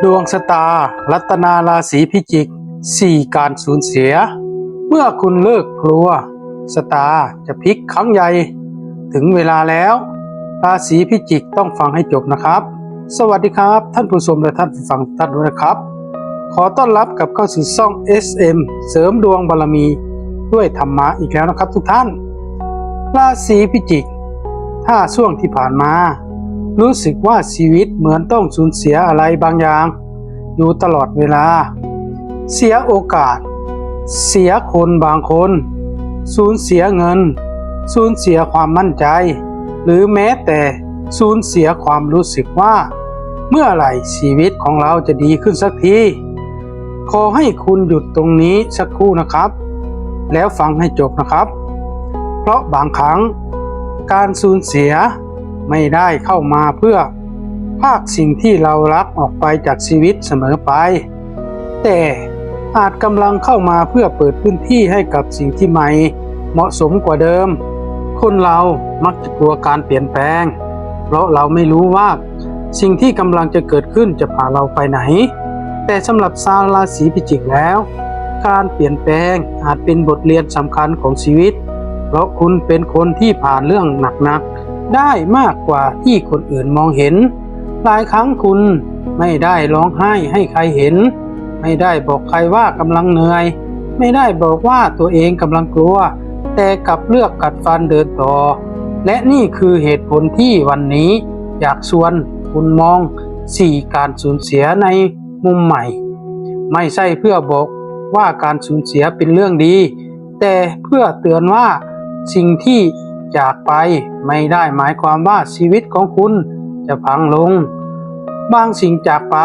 ดวงชะตาลัตนาราศีพิจิก4การสูญเสียเมื่อคุณเลิกกลัวชะตาจะพลิกครั้งใหญ่ถึงเวลาแล้วราศีพิจิกต้องฟังให้จบนะครับสวัสดีครับท่านผู้ชมและท่านผู้ฟังท่านด้วยนะครับขอต้อนรับกับเข้าสู่ช่อง SM เสริมดวงบารมีด้วยธรรมะอีกแล้วนะครับทุกท่านราศีพิจิกถ้าช่วงที่ผ่านมารู้สึกว่าชีวิตเหมือนต้องสูญเสียอะไรบางอย่างอยู่ตลอดเวลาเสียโอกาสเสียคนบางคนสูญเสียเงินสูญเสียความมั่นใจหรือแม้แต่สูญเสียความรู้สึกว่าเมื่อไหร่ชีวิตของเราจะดีขึ้นสักทีขอให้คุณหยุดตรงนี้สักครู่นะครับแล้วฟังให้จบนะครับเพราะบางครั้งการสูญเสียไม่ได้เข้ามาเพื่อพรากสิ่งที่เรารักออกไปจากชีวิตเสมอไปแต่อาจกำลังเข้ามาเพื่อเปิดพื้นที่ให้กับสิ่งที่ใหม่เหมาะสมกว่าเดิมคนเรามักจะกลัวการเปลี่ยนแปลงเพราะเราไม่รู้ว่าสิ่งที่กำลังจะเกิดขึ้นจะพาเราไปไหนแต่สำหรับชาวราศีพิจิกแล้วการเปลี่ยนแปลงอาจเป็นบทเรียนสำคัญของชีวิตเพราะคุณเป็นคนที่ผ่านเรื่องหนักๆได้มากกว่าที่คนอื่นมองเห็นหลายครั้งคุณไม่ได้ร้องไห้ให้ใครเห็นไม่ได้บอกใครว่ากำลังเหนื่อยไม่ได้บอกว่าตัวเองกำลังกลัวแต่กลับเลือกกัดฟันเดินต่อและนี่คือเหตุผลที่วันนี้อยากชวนคุณมอง4การสูญเสียในมุมใหม่ไม่ใช่เพื่อบอกว่าการสูญเสียเป็นเรื่องดีแต่เพื่อเตือนว่าสิ่งที่จากไปไม่ได้หมายความว่าชีวิตของคุณจะพังลงบางสิ่งจากไป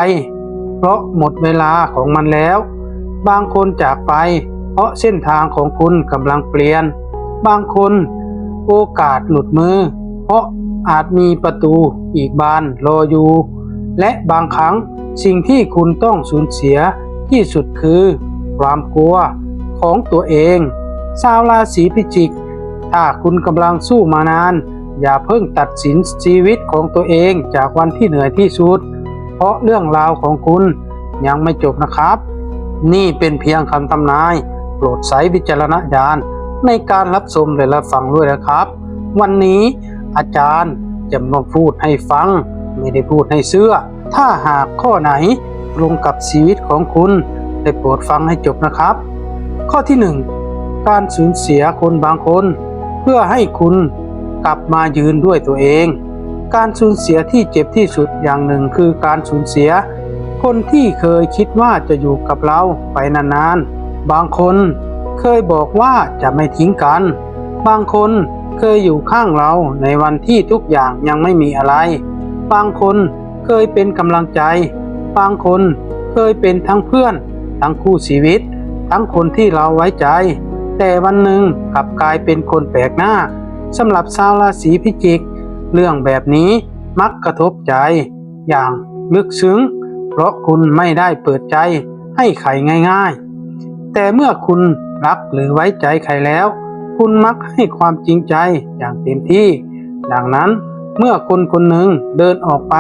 เพราะหมดเวลาของมันแล้วบางคนจากไปเพราะเส้นทางของคุณกำลังเปลี่ยนบางคนโอกาสหลุดมือเพราะอาจมีประตูอีกบานรออยู่และบางครั้งสิ่งที่คุณต้องสูญเสียที่สุดคือความกลัวของตัวเองชาวราศีพิจิกถ้าคุณกำลังสู้มานานอย่าเพิ่งตัดสินชีวิตของตัวเองจากวันที่เหนื่อยที่สุดเพราะเรื่องราวของคุณยังไม่จบนะครับนี่เป็นเพียงคำทำนายโปรดใช้วิจารณญาณในการรับชมและรับฟังด้วยนะครับวันนี้อาจารย์จะมาพูดให้ฟังไม่ได้พูดให้เชื่อถ้าหากข้อไหนตรงกับชีวิตของคุณได้โปรดฟังให้จบนะครับข้อที่1การสูญเสียคนบางคนเพื่อให้คุณกลับมายืนด้วยตัวเองการสูญเสียที่เจ็บที่สุดอย่างหนึ่งคือการสูญเสียคนที่เคยคิดว่าจะอยู่กับเราไปนานๆบางคนเคยบอกว่าจะไม่ทิ้งกันบางคนเคยอยู่ข้างเราในวันที่ทุกอย่างยังไม่มีอะไรบางคนเคยเป็นกำลังใจบางคนเคยเป็นทั้งเพื่อนทั้งคู่ชีวิตทั้งคนที่เราไว้ใจแต่วันหนึ่งกลับกลายเป็นคนแปลกหน้าสำหรับชาวราศีพิจิกเรื่องแบบนี้มักกระทบใจอย่างลึกซึ้งเพราะคุณไม่ได้เปิดใจให้ใครง่ายๆแต่เมื่อคุณรักหรือไว้ใจใครแล้วคุณมักให้ความจริงใจอย่างเต็มที่ดังนั้นเมื่อคนคนหนึ่งเดินออกไป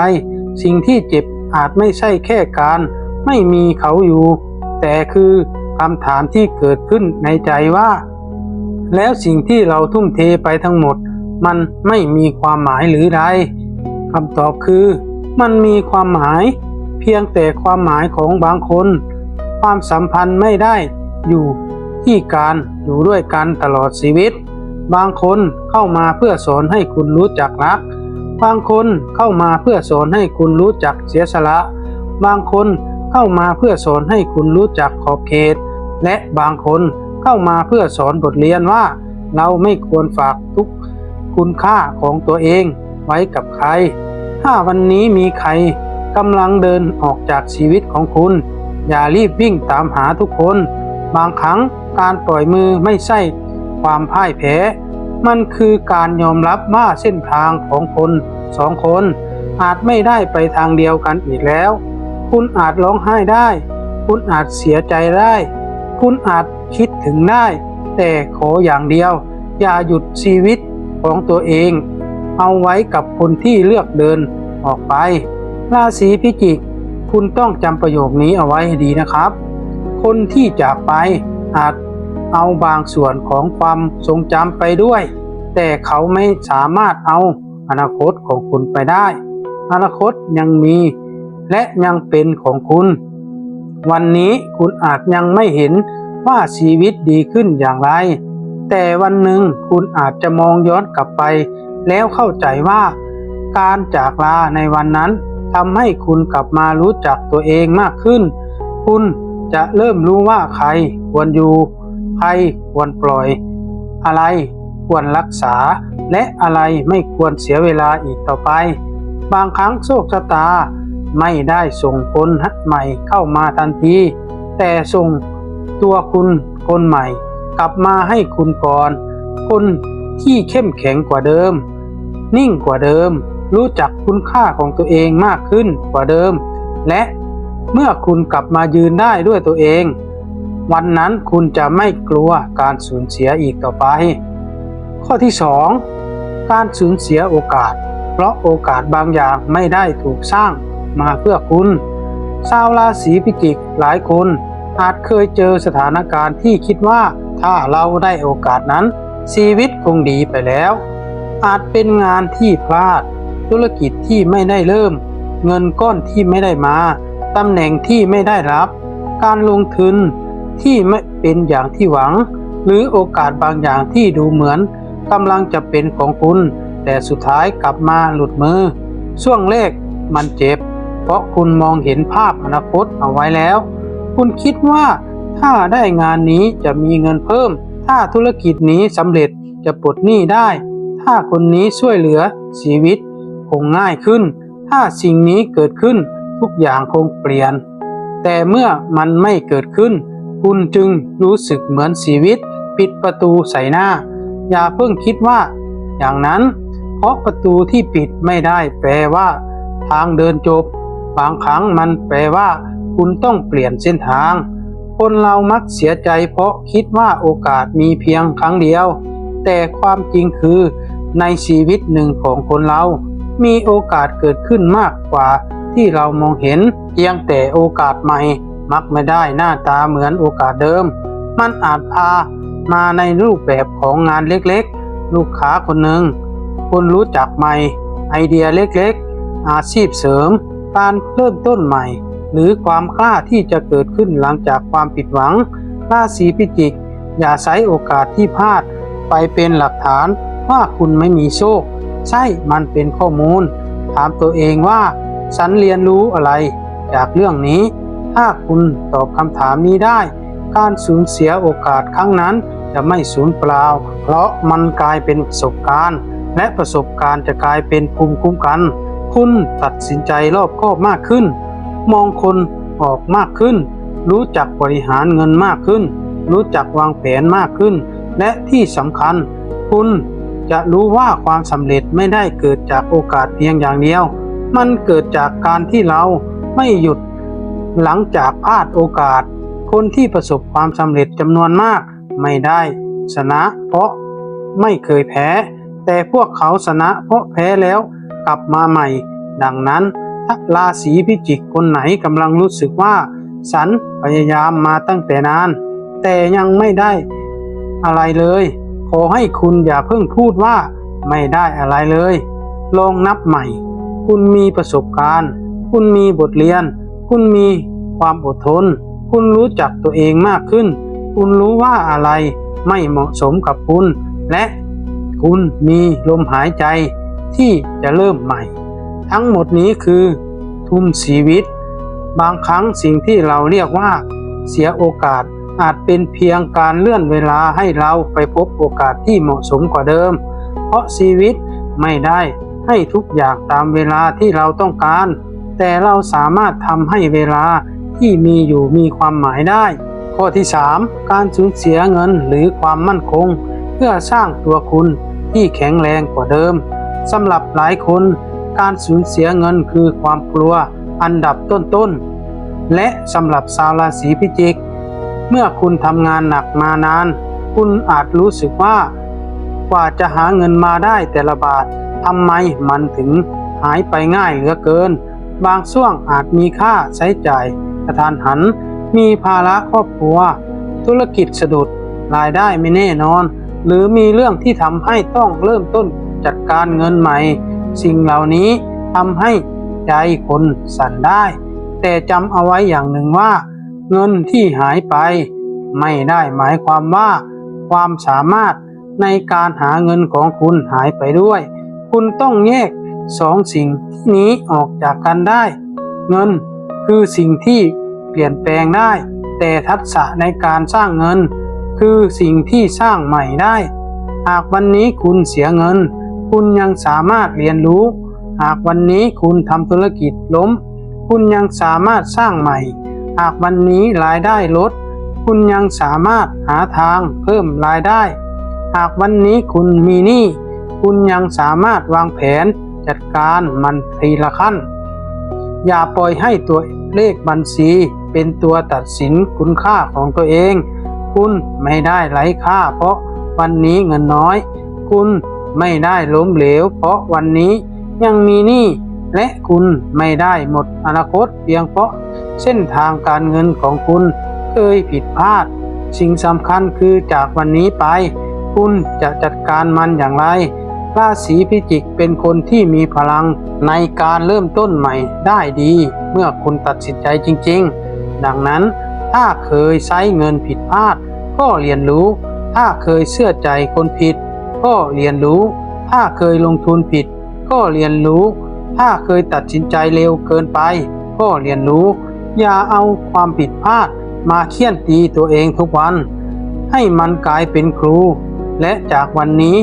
สิ่งที่เจ็บอาจไม่ใช่แค่การไม่มีเขาอยู่แต่คือคำถามที่เกิดขึ้นในใจว่าแล้วสิ่งที่เราทุ่มเทไปทั้งหมดมันไม่มีความหมายหรือไรคำตอบคือมันมีความหมายเพียงแต่ความหมายของบางคนความสัมพันธ์ไม่ได้อยู่ที่การอยู่ด้วยกันตลอดชีวิตบางคนเข้ามาเพื่อสอนให้คุณรู้จักรักบางคนเข้ามาเพื่อสอนให้คุณรู้จักเสียสละบางคนเข้ามาเพื่อสอนให้คุณรู้จักขอบเขตและบางคนเข้ามาเพื่อสอนบทเรียนว่าเราไม่ควรฝากทุกคุณค่าของตัวเองไว้กับใครถ้าวันนี้มีใครกำลังเดินออกจากชีวิตของคุณอย่ารีบวิ่งตามหาทุกคนบางครั้งการปล่อยมือไม่ใช่ความพ่ายแพ้มันคือการยอมรับว่าเส้นทางของคนสองคนอาจไม่ได้ไปทางเดียวกันอีกแล้วคุณอาจร้องไห้ได้คุณอาจเสียใจได้คุณอาจคิดถึงได้แต่ขออย่างเดียวอย่าหยุดชีวิตของตัวเองเอาไว้กับคนที่เลือกเดินออกไปราศีพิจิก คุณต้องจำประโยคนี้เอาไว้ให้ดีนะครับ คนที่จากไปอาจเอาบางส่วนของความทรงจำไปด้วย แต่เขาไม่สามารถเอาอนาคตของคุณไปได้อนาคตยังมีและยังเป็นของคุณวันนี้คุณอาจยังไม่เห็นว่าชีวิตดีขึ้นอย่างไรแต่วันหนึ่งคุณอาจจะมองย้อนกลับไปแล้วเข้าใจว่าการจากลาในวันนั้นทำให้คุณกลับมารู้จักตัวเองมากขึ้นคุณจะเริ่มรู้ว่าใครควรอยู่ใครควรปล่อยอะไรควรรักษาและอะไรไม่ควรเสียเวลาอีกต่อไปบางครั้งโชคชะตาไม่ได้ส่งคนใหม่เข้ามาทันทีแต่ส่งตัวคุณคนใหม่กลับมาให้คุณก่อนคนที่เข้มแข็งกว่าเดิมนิ่งกว่าเดิมรู้จักคุณค่าของตัวเองมากขึ้นกว่าเดิมและเมื่อคุณกลับมายืนได้ด้วยตัวเองวันนั้นคุณจะไม่กลัวการสูญเสียอีกต่อไปข้อที่2การสูญเสียโอกาสเพราะโอกาสบางอย่างไม่ได้ถูกสร้างมาเพื่อคุณชาวราศีพิจิกหลายคนอาจเคยเจอสถานการณ์ที่คิดว่าถ้าเราได้โอกาสนั้นชีวิตคงดีไปแล้วอาจเป็นงานที่พลาดธุรกิจที่ไม่ได้เริ่มเงินก้อนที่ไม่ได้มาตำแหน่งที่ไม่ได้รับการลงทุนที่ไม่เป็นอย่างที่หวังหรือโอกาสบางอย่างที่ดูเหมือนกำลังจะเป็นของคุณแต่สุดท้ายกลับมาหลุดมือช่วงแรกมันเจ็บเพราะคุณมองเห็นภาพอนาคตเอาไว้แล้วคุณคิดว่าถ้าได้งานนี้จะมีเงินเพิ่มถ้าธุรกิจนี้สำเร็จจะปลดหนี้ได้ถ้าคนนี้ช่วยเหลือชีวิตคงง่ายขึ้นถ้าสิ่งนี้เกิดขึ้นทุกอย่างคงเปลี่ยนแต่เมื่อมันไม่เกิดขึ้นคุณจึงรู้สึกเหมือนชีวิตปิดประตูใส่หน้าอย่าเพิ่งคิดว่าอย่างนั้นเพราะประตูที่ปิดไม่ได้แปลว่าทางเดินจบบางครั้งมันแปลว่าคุณต้องเปลี่ยนเส้นทางคนเรามักเสียใจเพราะคิดว่าโอกาสมีเพียงครั้งเดียวแต่ความจริงคือในชีวิตหนึ่งของคนเรามีโอกาสเกิดขึ้นมากกว่าที่เรามองเห็นเพียงแต่โอกาสใหม่มักไม่ได้หน้าตาเหมือนโอกาสเดิมมันอาจพามาในรูปแบบของงานเล็กๆลูกค้าคนหนึ่งคนรู้จักใหม่ไอเดียเล็กๆอาชีพเสริมการเริ่มต้นใหม่หรือความกล้าที่จะเกิดขึ้นหลังจากความผิดหวังราศีพิจิกอย่าใช้โอกาสที่พลาดไปเป็นหลักฐานว่าคุณไม่มีโชคใช่มันเป็นข้อมูลถามตัวเองว่าฉันเรียนรู้อะไรจากเรื่องนี้ถ้าคุณตอบคำถามนี้ได้การสูญเสียโอกาสครั้งนั้นจะไม่สูญเปล่าเพราะมันกลายเป็นประสบการณ์และประสบการณ์จะกลายเป็นภูมิคุ้มกันคุณตัดสินใจรอบคอบมากขึ้นมองคนออกมากขึ้นรู้จักบริหารเงินมากขึ้นรู้จักวางแผนมากขึ้นและที่สำคัญคุณจะรู้ว่าความสำเร็จไม่ได้เกิดจากโอกาสเพียงอย่างเดียวมันเกิดจากการที่เราไม่หยุดหลังจากพลาดโอกาสคนที่ประสบความสำเร็จจำนวนมากไม่ได้ชนะเพราะไม่เคยแพ้แต่พวกเขาชนะเพราะแพ้แล้วกลับมาใหม่ดังนั้นถ้าราศีพิจิกคนไหนกำลังรู้สึกว่าฉันพยายามมาตั้งแต่นานแต่ยังไม่ได้อะไรเลยขอให้คุณอย่าเพิ่งพูดว่าไม่ได้อะไรเลยลองนับใหม่คุณมีประสบการณ์คุณมีบทเรียนคุณมีความอดทนคุณรู้จักตัวเองมากขึ้นคุณรู้ว่าอะไรไม่เหมาะสมกับคุณและคุณมีลมหายใจที่จะเริ่มใหม่ทั้งหมดนี้คือทุนชีวิตบางครั้งสิ่งที่เราเรียกว่าเสียโอกาสอาจเป็นเพียงการเลื่อนเวลาให้เราไปพบโอกาสที่เหมาะสมกว่าเดิมเพราะชีวิตไม่ได้ให้ทุกอย่างตามเวลาที่เราต้องการแต่เราสามารถทำให้เวลาที่มีอยู่มีความหมายได้ข้อที่3การสูญเสียเงินหรือความมั่นคงเพื่อสร้างตัวคุณที่แข็งแรงกว่าเดิมสำหรับหลายคนการสูญเสียเงินคือความกลัวอันดับต้นๆและสำหรับชาวราศีพิจิกเมื่อคุณทำงานหนักมานานคุณอาจรู้สึกว่ากว่าจะหาเงินมาได้แต่ละบาททำไมมันถึงหายไปง่ายเหลือเกิน บางช่วงอาจมีค่าใช้จ่ายกระทันหันมีภาระครอบครัวธุรกิจสะดุดรายได้ไม่แน่นอนหรือมีเรื่องที่ทำให้ต้องเริ่มต้นจัดการเงินใหม่สิ่งเหล่านี้ทำให้ใจคนสั่นได้แต่จำเอาไว้อย่างหนึ่งว่าเงินที่หายไปไม่ได้หมายความว่าความสามารถในการหาเงินของคุณหายไปด้วยคุณต้องแยกสองสิ่งที่นี้ออกจากกันได้เงินคือสิ่งที่เปลี่ยนแปลงได้แต่ทักษะในการสร้างเงินคือสิ่งที่สร้างใหม่ได้หากวันนี้คุณเสียเงินคุณยังสามารถเรียนรู้หากวันนี้คุณทำธุรกิจล้มคุณยังสามารถสร้างใหม่หากวันนี้รายได้ลดคุณยังสามารถหาทางเพิ่มรายได้หากวันนี้คุณมีหนี้คุณยังสามารถวางแผนจัดการมันทีละขั้นอย่าปล่อยให้ตัวเลขบัญชีเป็นตัวตัดสินคุณค่าของตัวเองคุณไม่ได้ไร้ค่าเพราะวันนี้เงินน้อยคุณไม่ได้ล้มเหลวเพราะวันนี้ยังมีหนี้และคุณไม่ได้หมดอนาคตเพียงเพราะเส้นทางการเงินของคุณเคยผิดพลาดสิ่งสำคัญคือจากวันนี้ไปคุณจะจัดการมันอย่างไรราศีพิจิกเป็นคนที่มีพลังในการเริ่มต้นใหม่ได้ดีเมื่อคุณตัดสินใจจริงๆดังนั้นถ้าเคยใช้เงินผิดพลาดก็เรียนรู้ถ้าเคยเชื่อใจคนผิดก็เรียนรู้ถ้าเคยลงทุนผิดก็เรียนรู้ถ้าเคยตัดสินใจเร็วเกินไปก็เรียนรู้อย่าเอาความผิดพลาดมาเฆี่ยนตีตัวเองทุกวันให้มันกลายเป็นครูและจากวันนี้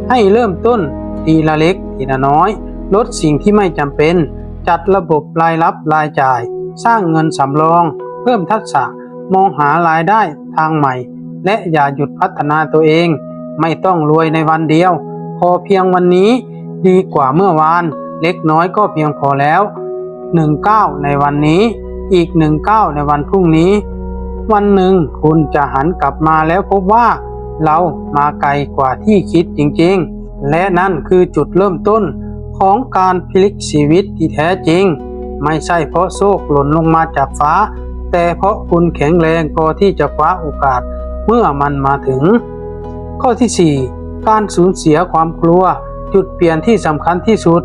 ให้เริ่มต้นทีละเล็กทีละน้อยลดสิ่งที่ไม่จำเป็นจัดระบบรายรับรายจ่ายสร้างเงินสำรองเพิ่มทักษะมองหารายได้ทางใหม่และอย่าหยุดพัฒนาตัวเองไม่ต้องรวยในวันเดียวพอเพียงวันนี้ดีกว่าเมื่อวานเล็กน้อยก็เพียงพอแล้ว1 ก้าวในวันนี้อีก1 ก้าวในวันพรุ่งนี้วันหนึ่งคุณจะหันกลับมาแล้วพบว่าเรามาไกลกว่าที่คิดจริงๆและนั่นคือจุดเริ่มต้นของการพลิกชีวิตที่แท้จริงไม่ใช่เพราะโชคหล่นลงมาจากฟ้าแต่เพราะคุณแข็งแรงพอที่จะคว้าโอกาสเมื่อมันมาถึงข้อที่4การสูญเสียความกลัวจุดเปลี่ยนที่สำคัญที่สุด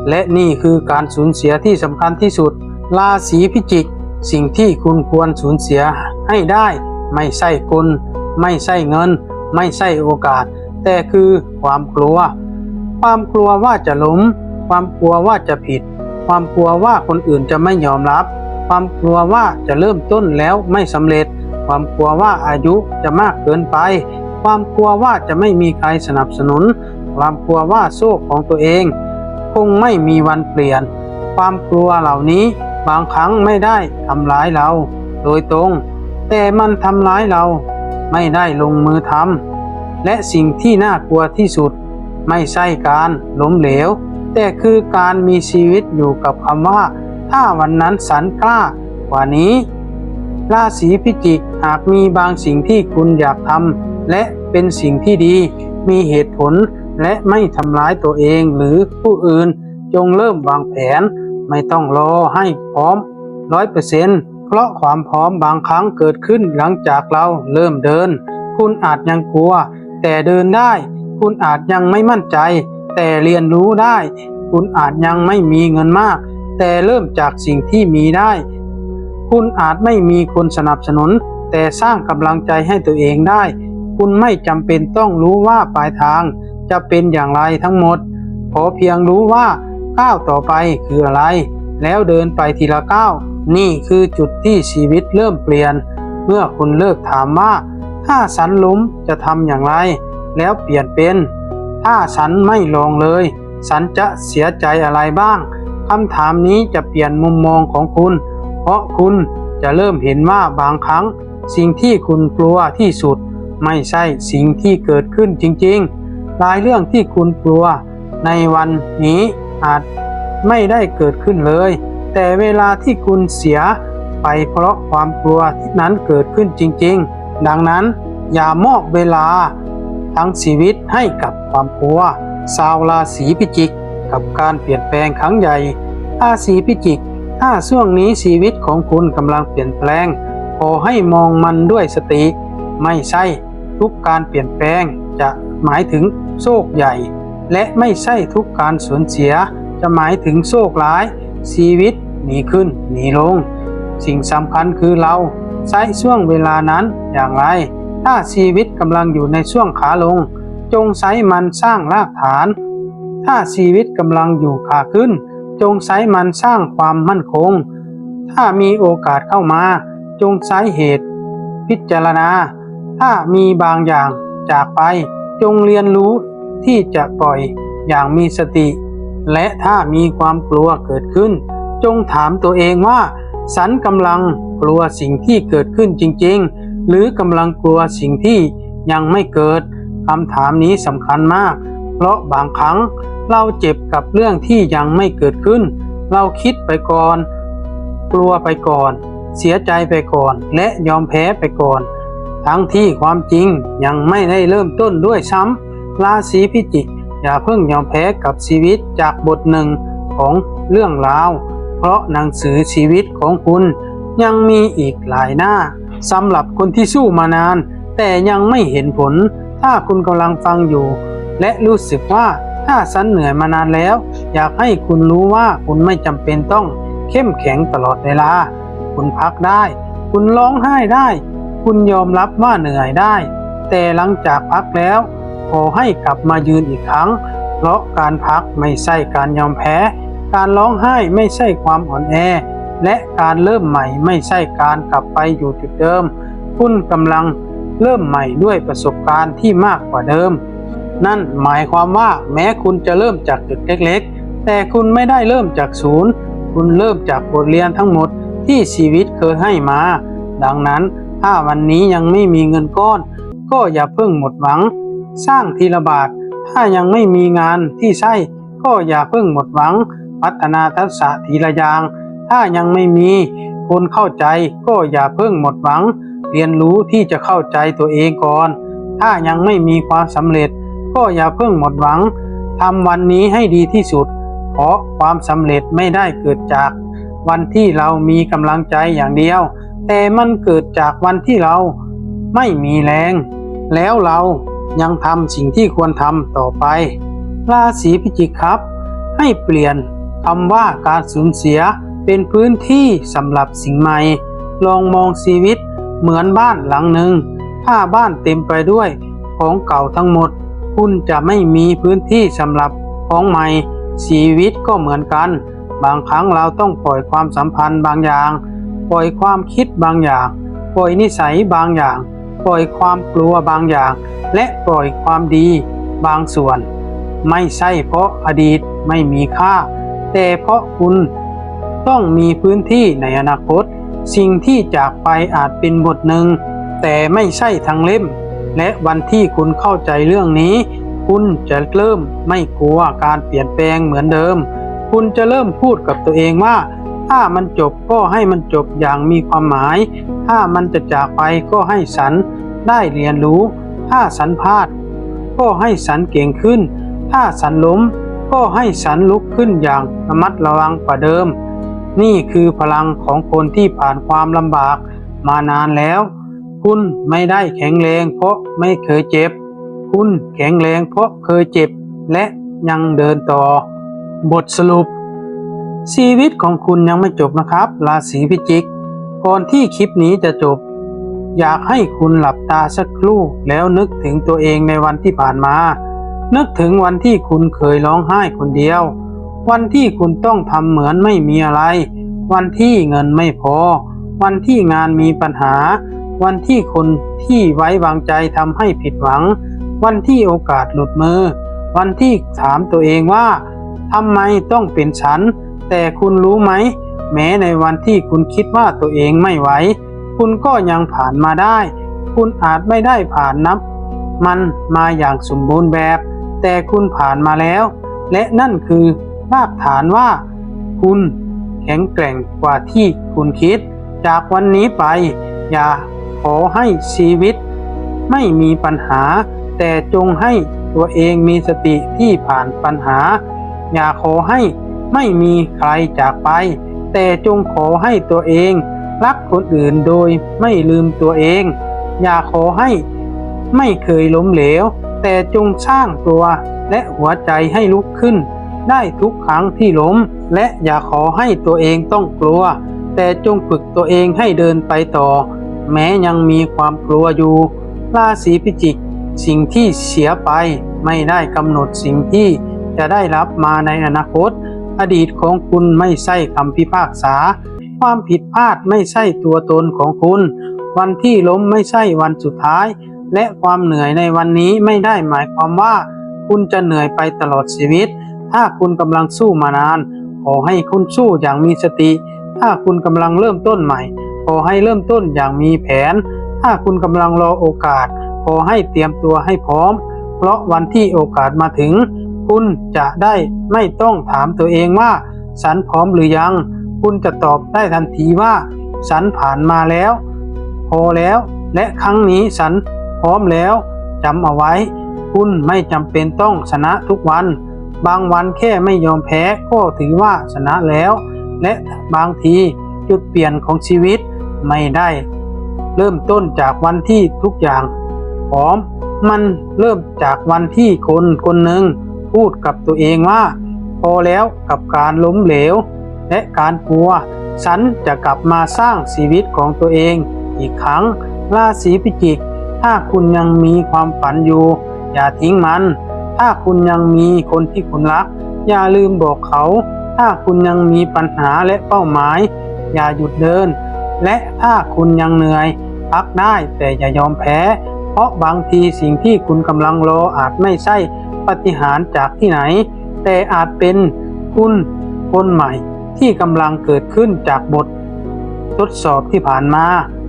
และนี่คือการสูญเสียที่สำคัญที่สุดราศีพิจิกสิ่งที่คุณควรสูญเสียให้ได้ไม่ใช่คนไม่ใช่เงินไม่ใช่โอกาสแต่คือความกลัวว่าจะล้มความกลัวว่าจะผิดความกลัวว่าคนอื่นจะไม่ยอมรับความกลัวว่าจะเริ่มต้นแล้วไม่สำเร็จความกลัวว่าอายุจะมากเกินไปความกลัวว่าจะไม่มีใครสนับสนุนความกลัวว่าโชคของตัวเองคงไม่มีวันเปลี่ยนความกลัวเหล่านี้บางครั้งไม่ได้ทำร้ายเราโดยตรงแต่มันทำร้ายเราไม่ได้ลงมือทำและสิ่งที่น่ากลัวที่สุดไม่ใช่การล้มเหลวแต่คือการมีชีวิตอยู่กับคำว่าถ้าวันนั้นฉันกล้ากว่านี้ราศีพิจิกหากมีบางสิ่งที่คุณอยากทำและเป็นสิ่งที่ดีมีเหตุผลและไม่ทำร้ายตัวเองหรือผู้อื่นจงเริ่มวางแผนไม่ต้องรอให้พร้อม 100% เพราะความพร้อมบางครั้งเกิดขึ้นหลังจากเราเริ่มเดินคุณอาจยังกลัวแต่เดินได้คุณอาจยังไม่มั่นใจแต่เรียนรู้ได้คุณอาจยังไม่มีเงินมากแต่เริ่มจากสิ่งที่มีได้คุณอาจไม่มีคนสนับสนุนแต่สร้างกำลังใจให้ตัวเองได้คุณไม่จำเป็นต้องรู้ว่าปลายทางจะเป็นอย่างไรทั้งหมดขอเพียงรู้ว่าก้าวต่อไปคืออะไรแล้วเดินไปทีละก้าวนี่คือจุดที่ชีวิตเริ่มเปลี่ยนเมื่อคุณเลิกถามว่าถ้าฉันล้มจะทำอย่างไรแล้วเปลี่ยนเป็นถ้าฉันไม่ลองเลยฉันจะเสียใจอะไรบ้างคำถามนี้จะเปลี่ยนมุมมองของคุณเพราะคุณจะเริ่มเห็นว่าบางครั้งสิ่งที่คุณกลัวที่สุดไม่ใช่สิ่งที่เกิดขึ้นจริงๆหลายเรื่องที่คุณกลัวในวันนี้อาจไม่ได้เกิดขึ้นเลยแต่เวลาที่คุณเสียไปเพราะความกลัวที่นั้นเกิดขึ้นจริงๆดังนั้นอย่ามอบเวลาทั้งชีวิตให้กับความกลัวชาวราศีพิจิกกับการเปลี่ยนแปลงครั้งใหญ่ราศีพิจิก ถ้าช่วงนี้ชีวิตของคุณกำลังเปลี่ยนแปลงขอให้มองมันด้วยสติไม่ใช่ทุกการเปลี่ยนแปลงจะหมายถึงโชคใหญ่และไม่ใช่ทุกการสูญเสียจะหมายถึงโชคร้ายชีวิตมีขึ้นมีลงสิ่งสำคัญคือเราใช้ช่วงเวลานั้นอย่างไรถ้าชีวิตกำลังอยู่ในช่วงขาลงจงใช้มันสร้างรากฐานถ้าชีวิตกำลังอยู่ขาขึ้นจงใช้มันสร้างความมั่นคงถ้ามีโอกาสเข้ามาจงใช้เหตุพิจารณาถ้ามีบางอย่างจากไปจงเรียนรู้ที่จะปล่อยอย่างมีสติและถ้ามีความกลัวเกิดขึ้นจงถามตัวเองว่าฉันกำลังกลัวสิ่งที่เกิดขึ้นจริงๆหรือกำลังกลัวสิ่งที่ยังไม่เกิดคำถามนี้สำคัญมากเพราะบางครั้งเราเจ็บกับเรื่องที่ยังไม่เกิดขึ้นเราคิดไปก่อนกลัวไปก่อนเสียใจไปก่อนและยอมแพ้ไปก่อนทั้งที่ความจริงยังไม่ได้เริ่มต้นด้วยซ้ำราศีพิจิกอย่าเพิ่งยอมแพ้กับชีวิตจากบทหนึ่งของเรื่องราวเพราะหนังสือชีวิตของคุณยังมีอีกหลายหน้าสำหรับคนที่สู้มานานแต่ยังไม่เห็นผลถ้าคุณกำลังฟังอยู่และรู้สึกว่าถ้าฉันเหนื่อยมานานแล้วอยากให้คุณรู้ว่าคุณไม่จำเป็นต้องเข้มแข็งตลอดเวลาคุณพักได้คุณร้องไห้ได้คุณยอมรับว่าเหนื่อยได้แต่หลังจากพักแล้วขอให้กลับมายืนอีกครั้งเพราะการพักไม่ใช่การยอมแพ้การร้องไห้ไม่ใช่ความอ่อนแอและการเริ่มใหม่ไม่ใช่การกลับไปอยู่จุดเดิมคุณกำลังเริ่มใหม่ด้วยประสบการณ์ที่มากกว่าเดิมนั่นหมายความว่าแม้คุณจะเริ่มจากจุดเล็กๆแต่คุณไม่ได้เริ่มจากศูนย์คุณเริ่มจากบทเรียนทั้งหมดที่ชีวิตเคยให้มาดังนั้นถ้าวันนี้ยังไม่มีเงินก้อนก็อย่าเพิ่งหมดหวังสร้างทีละบาทถ้ายังไม่มีงานที่ใช่ก็อย่าเพิ่งหมดหวังพัฒนาทักษะทีละอย่างถ้ายังไม่มีคนเข้าใจก็อย่าเพิ่งหมดหวังเรียนรู้ที่จะเข้าใจตัวเองก่อนถ้ายังไม่มีความสำเร็จก็อย่าเพิ่งหมดหวังทำวันนี้ให้ดีที่สุดเพราะความสำเร็จไม่ได้เกิดจากวันที่เรามีกำลังใจอย่างเดียวแต่มันเกิดจากวันที่เราไม่มีแรงแล้วเรายังทำสิ่งที่ควรทำต่อไปราศีพิจิกครับให้เปลี่ยนคำว่าการสูญเสียเป็นพื้นที่สำหรับสิ่งใหม่ลองมองชีวิตเหมือนบ้านหลังหนึ่งถ้าบ้านเต็มไปด้วยของเก่าทั้งหมดคุณจะไม่มีพื้นที่สำหรับของใหม่ชีวิตก็เหมือนกันบางครั้งเราต้องปล่อยความสัมพันธ์บางอย่างปล่อยความคิดบางอย่างปล่อยนิสัยบางอย่างปล่อยความกลัวบางอย่างและปล่อยความดีบางส่วนไม่ใช่เพราะอดีตไม่มีค่าแต่เพราะคุณต้องมีพื้นที่ในอนาคตสิ่งที่จากไปอาจเป็นบทหนึ่งแต่ไม่ใช่ทั้งเล่มและวันที่คุณเข้าใจเรื่องนี้คุณจะเริ่มไม่กลัวการเปลี่ยนแปลงเหมือนเดิมคุณจะเริ่มพูดกับตัวเองว่าถ้ามันจบก็ให้มันจบอย่างมีความหมายถ้ามันจะจากไปก็ให้ฉันได้เรียนรู้ถ้าฉันพลาดก็ให้ฉันเก่งขึ้นถ้าฉันล้มก็ให้ฉันลุกขึ้นอย่างระมัดระวังกว่าเดิมนี่คือพลังของคนที่ผ่านความลำบากมานานแล้วคุณไม่ได้แข็งแรงเพราะไม่เคยเจ็บคุณแข็งแรงเพราะเคยเจ็บและยังเดินต่อบทสรุปชีวิตของคุณยังไม่จบนะครับราศีพิจิกก่อนที่คลิปนี้จะจบอยากให้คุณหลับตาสักครู่แล้วนึกถึงตัวเองในวันที่ผ่านมานึกถึงวันที่คุณเคยร้องไห้คนเดียววันที่คุณต้องทำเหมือนไม่มีอะไรวันที่เงินไม่พอวันที่งานมีปัญหาวันที่คนที่ไว้วางใจทำให้ผิดหวังวันที่โอกาสหลุดมือวันที่ถามตัวเองว่าทำไมต้องเป็นฉันแต่คุณรู้ไหมแม้ในวันที่คุณคิดว่าตัวเองไม่ไหวคุณก็ยังผ่านมาได้คุณอาจไม่ได้ผ่านนับมันมาอย่างสมบูรณ์แบบแต่คุณผ่านมาแล้วและนั่นคือรากฐานว่าคุณแข็งแกร่งกว่าที่คุณคิดจากวันนี้ไปอย่าขอให้ชีวิตไม่มีปัญหาแต่จงให้ตัวเองมีสติที่ผ่านปัญหาอย่าขอให้ไม่มีใครจากไป แต่จงขอให้ตัวเองรักคนอื่นโดยไม่ลืมตัวเอง อย่าขอให้ไม่เคยล้มเหลวแต่จงสร้างตัวและหัวใจให้ลุกขึ้นได้ทุกครั้งที่ล้มและอย่าขอให้ตัวเองต้องกลัวแต่จงฝึกตัวเองให้เดินไปต่อแม้ยังมีความกลัวอยู่ราศีพิจิกสิ่งที่เสียไปไม่ได้กำหนดสิ่งที่จะได้รับมาในอนาคตอดีตของคุณไม่ใช่คำพิพากษาความผิดพลาดไม่ใช่ตัวตนของคุณวันที่ล้มไม่ใช่วันสุดท้ายและความเหนื่อยในวันนี้ไม่ได้หมายความว่าคุณจะเหนื่อยไปตลอดชีวิตถ้าคุณกำลังสู้มานานขอให้คุณสู้อย่างมีสติถ้าคุณกำลังเริ่มต้นใหม่ขอให้เริ่มต้นอย่างมีแผนถ้าคุณกำลังรอโอกาสขอให้เตรียมตัวให้พร้อมเพราะวันที่โอกาสมาถึงคุณจะได้ไม่ต้องถามตัวเองว่าฉันพร้อมหรือยังคุณจะตอบได้ทันทีว่าฉันผ่านมาแล้วพอแล้วและครั้งนี้ฉันพร้อมแล้วจำเอาไว้คุณไม่จำเป็นต้องชนะทุกวันบางวันแค่ไม่ยอมแพ้ก็ถือว่าชนะแล้วและบางทีจุดเปลี่ยนของชีวิตไม่ได้เริ่มต้นจากวันที่ทุกอย่างพร้อมมันเริ่มจากวันที่คนคนหนึ่งพูดกับตัวเองว่าพอแล้วกับการล้มเหลวและการกลัวฉันจะกลับมาสร้างชีวิตของตัวเองอีกครั้งราศีพิจิกถ้าคุณยังมีความฝันอยู่อย่าทิ้งมันถ้าคุณยังมีคนที่คุณรักอย่าลืมบอกเขาถ้าคุณยังมีปัญหาและเป้าหมายอย่าหยุดเดินและถ้าคุณยังเหนื่อยพักได้แต่อย่ายอมแพ้เพราะบางทีสิ่งที่คุณกำลังรออาจไม่ใช่ปาฏิหาริย์จากที่ไหนแต่อาจเป็นคุณคนใหม่ที่กำลังเกิดขึ้นจากบททดสอบที่ผ่านมา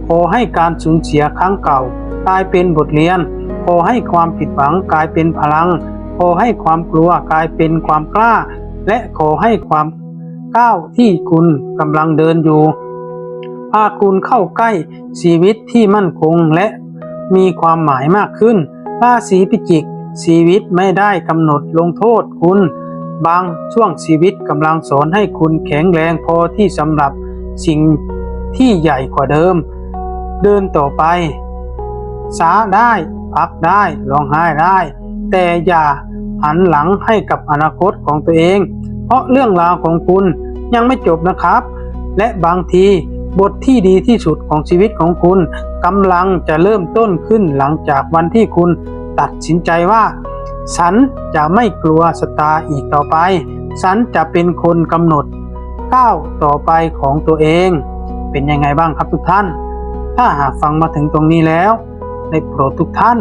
ขอให้การสูญเสียครั้งเก่ากลายเป็นบทเรียนขอให้ความผิดหวังกลายเป็นพลังขอให้ความกลัวกลายเป็นความกล้าและขอให้ความก้าวที่คุณกำลังเดินอยู่พาคุณเข้าใกล้ชีวิตที่มั่นคงและมีความหมายมากขึ้นราศีพิจิกชีวิตไม่ได้กำหนดลงโทษคุณบางช่วงชีวิตกำลังสอนให้คุณแข็งแรงพอที่สำหรับสิ่งที่ใหญ่กว่าเดิมเดินต่อไปช้าได้พักได้ร้องไห้ได้แต่อย่าหันหลังให้กับอนาคตของตัวเองเพราะเรื่องราวของคุณยังไม่จบนะครับและบางทีบทที่ดีที่สุดของชีวิตของคุณกำลังจะเริ่มต้นขึ้นหลังจากวันที่คุณตัดสินใจว่าฉันจะไม่กลัวชะตาอีกต่อไปฉันจะเป็นคนกำหนดก้าวต่อไปของตัวเองเป็นยังไงบ้างครับทุกท่านถ้าหากฟังมาถึงตรงนี้แล้วได้โปรดทุกท่าน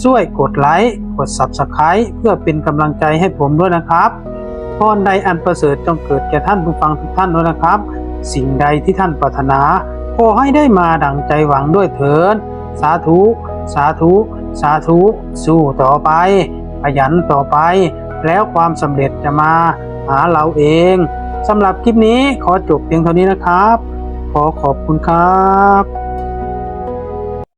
ช่วยกดไลค์กด Subscribe เพื่อเป็นกำลังใจให้ผมด้วยนะครับพรใดอันประเสริฐจงเกิดแก่ท่านผู้ฟังทุกท่านด้วยนะครับสิ่งใดที่ท่านปรารถนาขอให้ได้มาดั่งใจหวังด้วยเถิดสาธุสาธุสาธุสู้ต่อไปขยันต่อไปแล้วความสำเร็จจะมาหาเราเองสำหรับคลิปนี้ขอจบเพียงเท่านี้นะครับขอขอบคุณครับ